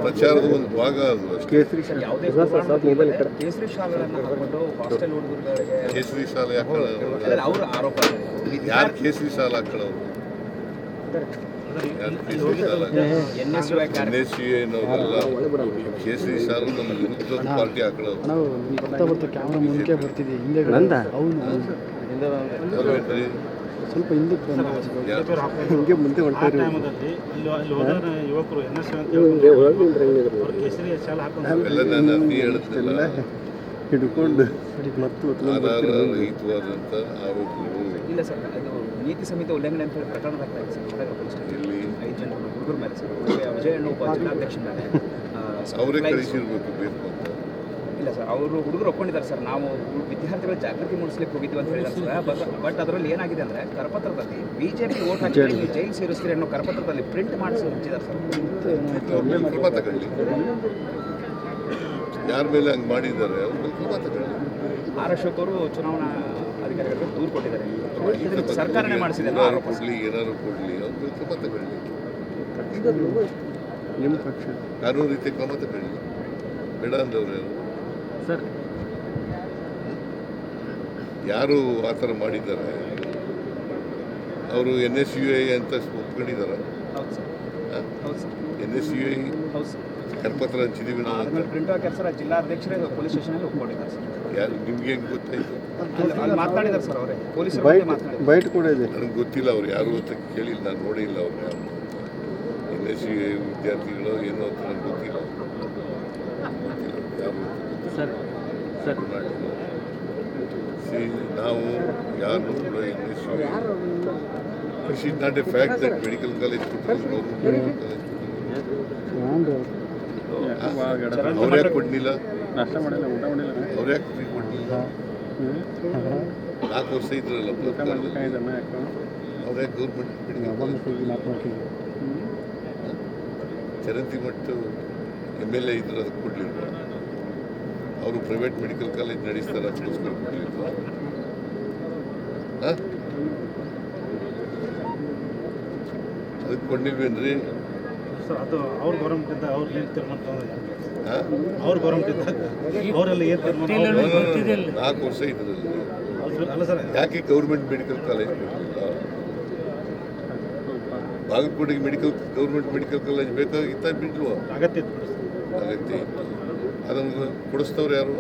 ಪ್ರಚಾರದ ಒಂದು ಭಾಗ ಅದು ಅಷ್ಟೇ. ಕೇಸರಿ ಶಾಲೆಗಳನ್ನು ಹಾಕೊಂಡು ಹಾಸ್ಟೆಲ್ ಹುಡುಗರುಗಳಿಗೆ ಕೇಸರಿ ಶಾಲೆ ಹಾಕೊಳ್ಳೋರು ಅವರ ಆರೋಪ. ಯಾರು ಕೇಸರಿ ಶಾಲೆ ಹಾಕೊಳ್ಳೋರು? NSUA ಕೇಸರಿ ಶಾಲೆ ನಮ್ಮ ವಿರುದ್ಧದ ಪಾರ್ಟಿ ಹಾಕೊಳ್ಳೋರು. ಸ್ವಲ್ಪ ಹಿಂದಕ್ಕೆ ಹಿಂಗೆ ಮುಂದೆ ಹೊರಟಾರೆ ಅವೆಲ್ಲ ನಾನು ನೀ ಹೇಳ್ತಿಲ್ಲ ಹಿಡ್ಕೊಂಡು ಮತ್ತು ರಹಿತವಾದಂಥ ಆರೋಪಗಳು ಇಲ್ಲ ಸರ್, ಅದು ನೀತಿ ಸಂಹಿತೆ ಉಲ್ಲಂಘನೆ ಅಂತ ಹೇಳಿ ಪ್ರಕರಣ ದಾಖಲಾಗಿದೆ ಸರ್. ಇಲ್ಲಿ 5 ಜನ ಹುಡುಗರ ಮೇಲೆ ಸರ್, ವಿಜಯಣ್ಣ ಒಬ್ಬ ಜಿಲ್ಲಾಧ್ಯಕ್ಷ ಮೇಲೆ ಅವರೇ ಕಳಿಸಿರ್ಬೇಕು ಬೇಕು ಅಂತ. ಇಲ್ಲ ಸರ್, ಅವರು ಹುಡುಗರು ಒಪ್ಕೊಂಡಿದ್ದಾರೆ ಸರ್. ನಾವು ವಿದ್ಯಾರ್ಥಿಗಳ ಜಾಗೃತಿ ಮೂಡಿಸ್ಲಿಕ್ಕೆ ಹೋಗಿದ್ವಿ ಅಂತ ಹೇಳಿದ್ದಾರೆ ಸರ್. ಬಟ್ ಅದರಲ್ಲಿ ಏನಾಗಿದೆ ಅಂದರೆ ಕರಪತ್ರದಲ್ಲಿ ಬಿಜೆಪಿ ಓಟ್ ಹಾಕಿ ನೀವು ಜೈಲು ಸೇರಿಸ್ತೀರಿ ಅನ್ನೋ ಕರಪತ್ರದಲ್ಲಿ ಪ್ರಿಂಟ್ ಮಾಡಿಸಿ ಹಂಚಿದ್ದಾರೆ ಸರ್. ಕ್ರಮ ತಗೊಳ್ಳಿ. ಯಾರ ಮೇಲೆ ಹಂಗೆ ಮಾಡಿದ್ದಾರೆ ಅವ್ರ ಮೇಲೆ ಕ್ರಮ ತಗೊಳ್ಳಿ. ಆರ್ ಅಶೋಕ್ ಅವರು ಚುನಾವಣಾ ಅಧಿಕಾರಿಗಳಿಗೆ ದೂರು ಕೊಟ್ಟಿದ್ದಾರೆ. ಸರ್ಕಾರನೇ ಮಾಡಿಸಿದೆ. ಏನಾರು ಕೊಡಲಿ ಅವ್ರ ಮೇಲೆ ಕ್ರಮ ತಗೊಳ್ಳಿ. ನಿಮ್ಮ ಪಕ್ಷ ಕಾನೂನು ರೀತಿ ಕ್ರಮ ತಗೊಳ್ಳಿ. ಬೇಡ ಅಂದವ್ರು ಸರ್ ಯಾರು ಆ ಥರ ಮಾಡಿದ್ದಾರೆ ಅವರು NSUA ಅಂತ ಒಪ್ಕೊಂಡಿದ್ದಾರೆ. ಹೌದು ಸರ್, ಹೌದು ಸರ್, NSUA ಹೌದು ಸರ್. ಕರಪತ್ರ ಹಂಚಿದೀವಿ ನಾವು ಅಂತ ಪ್ರಿಂಟ್ ಹಾಕ್ಯಾರ ಸರ್. ಜಿಲ್ಲಾಧ್ಯಕ್ಷರೇ ಪೊಲೀಸ್ ಸ್ಟೇಷನಲ್ಲಿ ಒಪ್ಕೊಂಡಿದ್ದಾರೆ ಸರ್. ಯಾರು ನಿಮ್ಗೆ ಹೆಂಗೆ ಗೊತ್ತಾಯ್ತು? ಅಲ್ಲಿ ಮಾತನಾಡಿದ್ದಾರೆ ಸರ್ ಅವರೇ, ಪೊಲೀಸರು ಮಾತನಾಡಿದ್ದಾರೆ. ಬೈಟ್ ಕೂಡ ಇದೆ. ನನಗೆ ಗೊತ್ತಿಲ್ಲ ಅವ್ರು ಯಾರು ಅಂತ ಕೇಳಿಲ್ಲ, ನಾನು ನೋಡಿಲ್ಲ ಅವ್ರು ಯಾರು. NSUA ವಿದ್ಯಾರ್ಥಿಗಳು ಏನೋ ಅಂತ ನನಗೆ ಗೊತ್ತಿಲ್ಲ ಯಾರು ಸರ್ ಸರ್ ನಾವು ಯಾರು ಕೂಡ NSUA it is not A fact that medical college ಅವ್ರು ಯಾಕೆ ಕೊಡ್ಲಿಲ್ಲ? ನಾಷ್ಟ ಮಾಡಿಲ್ಲ, ಊಟ ಮಾಡಿಲ್ಲ, ಅವ್ರು ಯಾಕೆ ಫ್ರೀ ಕೊಡ್ಲಿಲ್ಲ? 4 ವರ್ಷ ಇದ್ರಲ್ಲ ಅವ್ರು ಯಾಕೆ ಗೌರ್ಮೆಂಟ್ ಚರಂತಿ ಮಟ್ಟು MLA ಇದ್ರು ಅದಕ್ಕೆ ಕೊಡಲಿಲ್ಲ. ಅವರು ಪ್ರೈವೇಟ್ ಮೆಡಿಕಲ್ ಕಾಲೇಜ್ ನಡೆಸ್ತಾರೆ, ಅದಕ್ಕೋಸ್ಕರ ಕೊಡಲಿಲ್ಲ. ಅದಕ್ಕೆ ಕೊಡ್ಲಿಲ್ವೇನ್ರಿ? ಸರ್ ಅದು ಅವ್ರ ಗೌರ್ಮೆಂಟಿಂದ ಅವ್ರು ಏನು ತೀರ್ಮಾನ ಅವ್ರ ಗೌರ್ಮೆಂಟಿಂದ ಅವರೆಲ್ಲ ಏನು ತೀರ್ಮಾನ 4 ವರ್ಷ ಇದ್ರಲ್ಲಿ ಅಲ್ಲ ಸರ್. ಯಾಕೆ ಗೌರ್ಮೆಂಟ್ ಮೆಡಿಕಲ್ ಕಾಲೇಜ್ ಕೊಡಲಿಲ್ಲ? ಬಾಗಲಕೋಟೆಗೆ ಗೌರ್ಮೆಂಟ್ ಮೆಡಿಕಲ್ ಕಾಲೇಜ್ ಬೇಕಾಗಿತ್ತ ಬಿಡ್ಲ್ವಾ? ಅಗತ್ಯ ಅಗತ್ಯ ಇತ್ತು. ಅದನ್ನು ಕೊಡಿಸ್ತವ್ರು ಯಾರು?